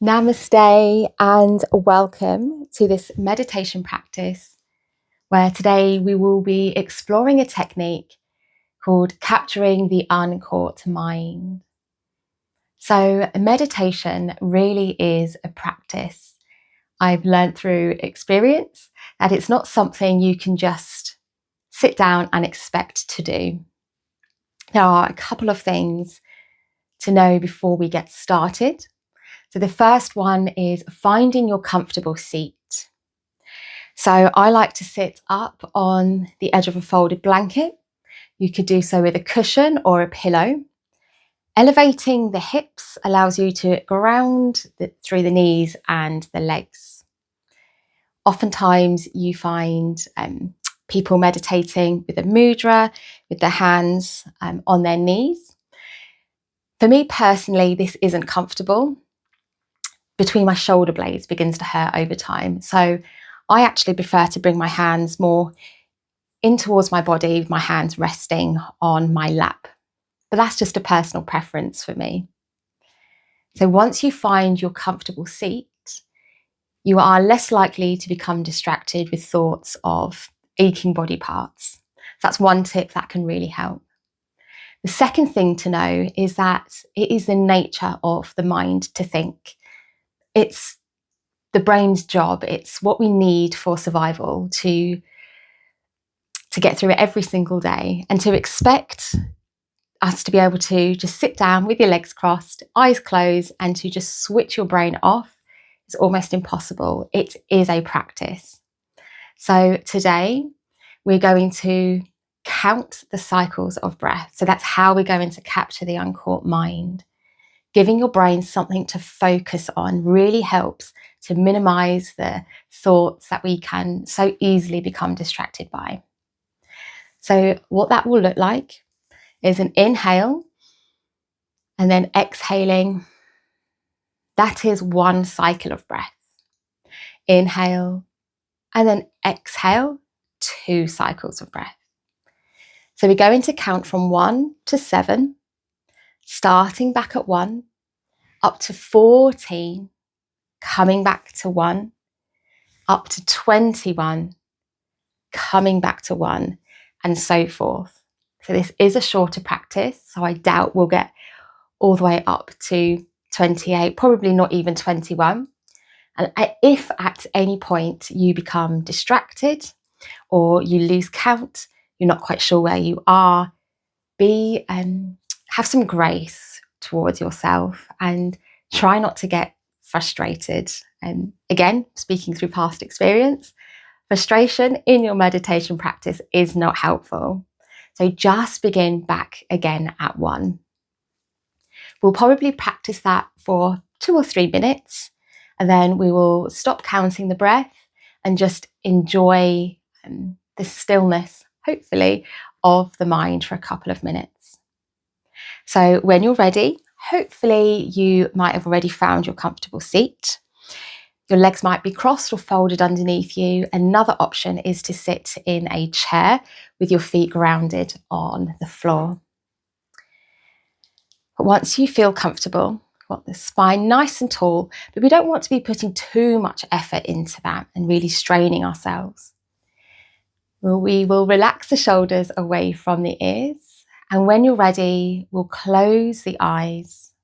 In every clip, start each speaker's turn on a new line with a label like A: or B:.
A: Namaste and welcome to this meditation practice where today we will be exploring a technique called capturing the uncaught mind. So meditation really is a practice. I've learned through experience that it's not something you can just sit down and expect to do. There are a couple of things to know before we get started. So the first one is finding your comfortable seat. So I like to sit up on the edge of a folded blanket. You could do so with a cushion or a pillow. Elevating the hips allows you to ground through the knees and the legs. Oftentimes you find people meditating with a mudra, with their hands on their knees. For me personally, this isn't comfortable. Between my shoulder blades begins to hurt over time. So I actually prefer to bring my hands more in towards my body, with my hands resting on my lap. But that's just a personal preference for me. So once you find your comfortable seat, you are less likely to become distracted with thoughts of aching body parts. That's one tip that can really help. The second thing to know is that it is the nature of the mind to think. It's the brain's job. It's what we need for survival to get through it every single day, and to expect us to be able to just sit down with your legs crossed, eyes closed, and to just switch your brain off is almost impossible. It is a practice. So today we're going to count the cycles of breath. So that's how we're going to capture the uncaught mind. Giving your brain something to focus on really helps to minimize the thoughts that we can so easily become distracted by. So what that will look like is an inhale and then exhaling. That is one cycle of breath. Inhale and then exhale, 2 cycles of breath. So we're going to count from 1 to 7, starting back at 1, up to 14, coming back to 1, up to 21, coming back to 1, and so forth. So this is a shorter practice, so I doubt we'll get all the way up to 28, probably not even 21. And if at any point you become distracted or you lose count, you're not quite sure where you are, have some grace towards yourself and try not to get frustrated. And again, speaking through past experience, frustration in your meditation practice is not helpful. So just begin back again at 1. We'll probably practice that for 2 or 3 minutes, and then we will stop counting the breath and just enjoy the stillness, hopefully, of the mind for a couple of minutes. So when you're ready, hopefully you might have already found your comfortable seat. Your legs might be crossed or folded underneath you. Another option is to sit in a chair with your feet grounded on the floor. But once you feel comfortable, we want the spine nice and tall, but we don't want to be putting too much effort into that and really straining ourselves. We will relax the shoulders away from the ears, and when you're ready, we'll close the eyes.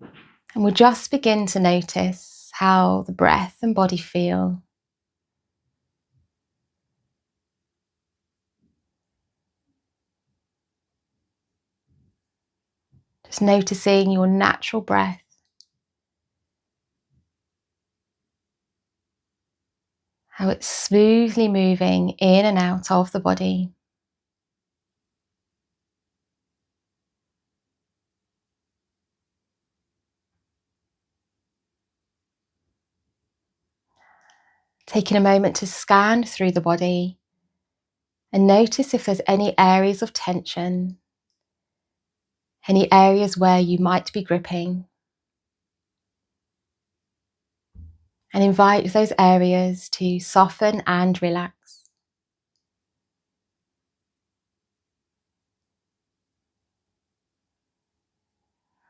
A: And we'll just begin to notice how the breath and body feel. Just noticing your natural breath. How it's smoothly moving in and out of the body. Taking a moment to scan through the body and notice if there's any areas of tension, any areas where you might be gripping, and invite those areas to soften and relax.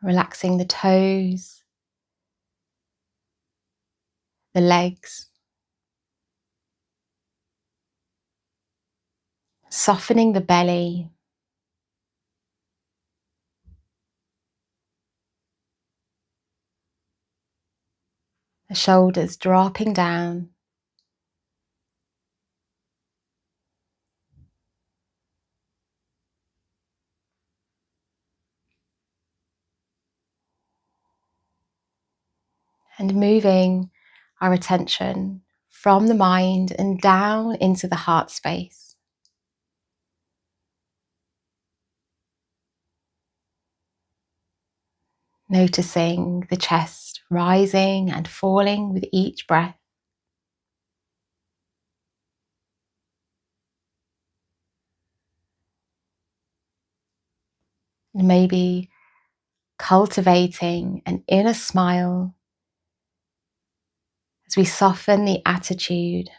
A: Relaxing the toes, the legs, softening the belly, the shoulders dropping down, and moving our attention from the mind and down into the heart space. Noticing the chest rising and falling with each breath. And maybe cultivating an inner smile as we soften the attitude.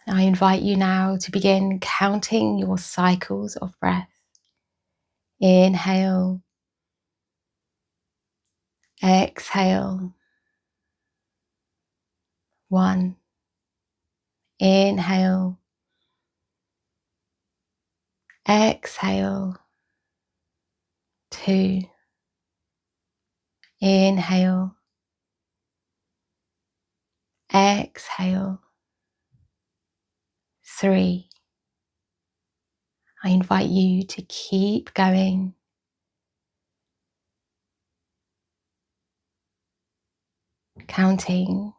A: I invite you now to begin counting your cycles of breath. Inhale, exhale. 1. Inhale, exhale. 2. Inhale, exhale. 3. I invite you to keep going. Counting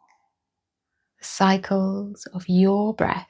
A: the cycles of your breath.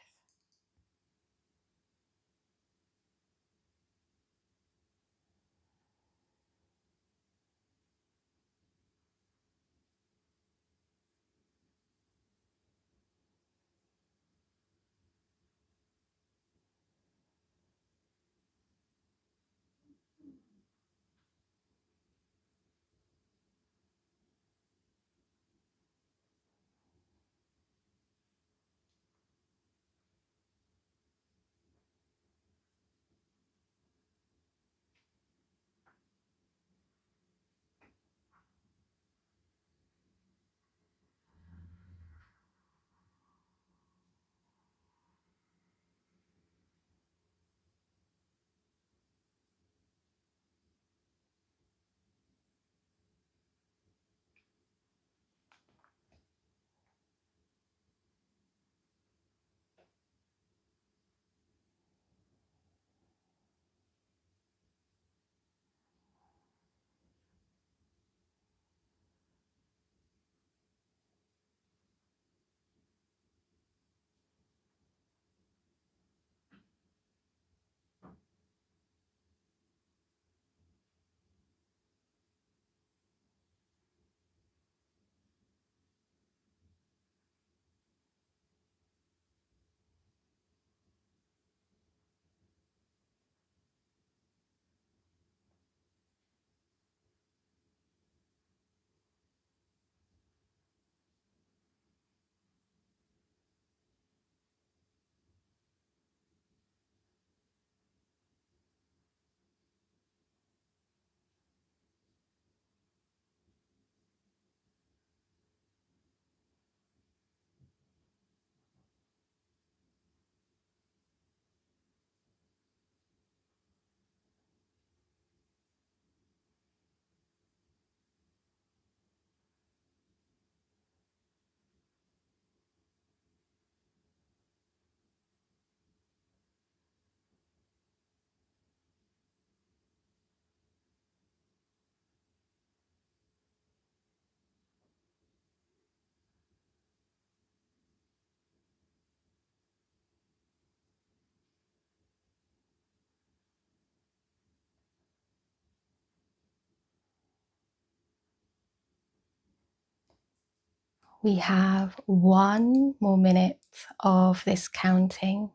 A: We have 1 more minute of this counting.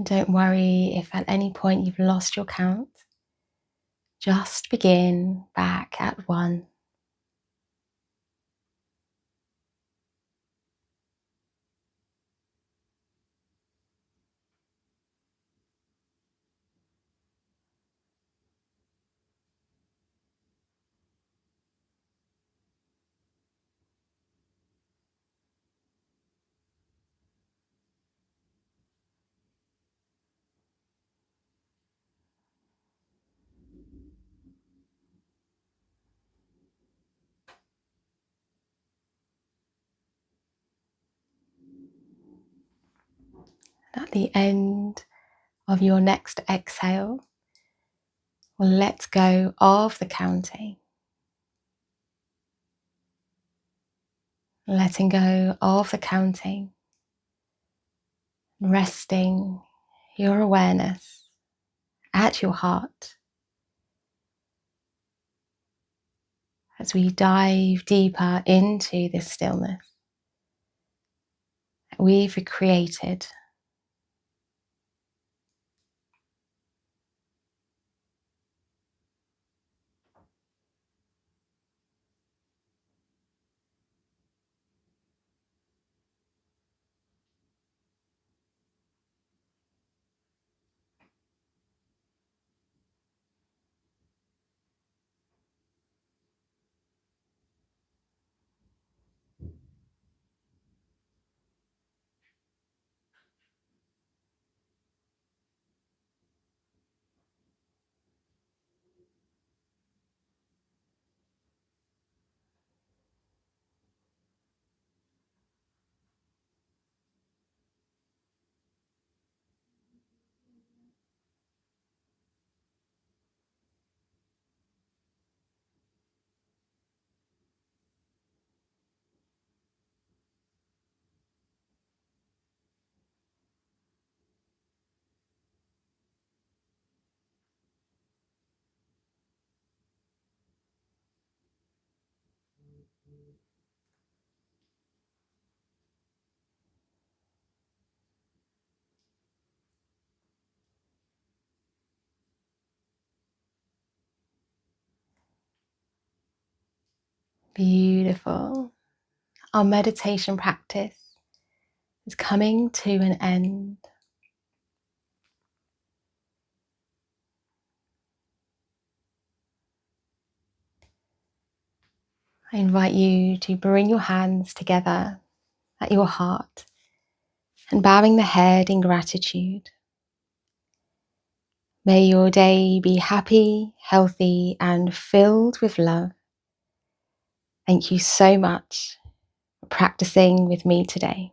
A: Don't worry if at any point you've lost your count. Just begin back at 1. At the end of your next exhale, we'll let go of the counting, letting go of the counting, resting your awareness at your heart as we dive deeper into this stillness that we've created. Beautiful. Our meditation practice is coming to an end. I invite you to bring your hands together at your heart and bowing the head in gratitude. May your day be happy, healthy, and filled with love. Thank you so much for practicing with me today.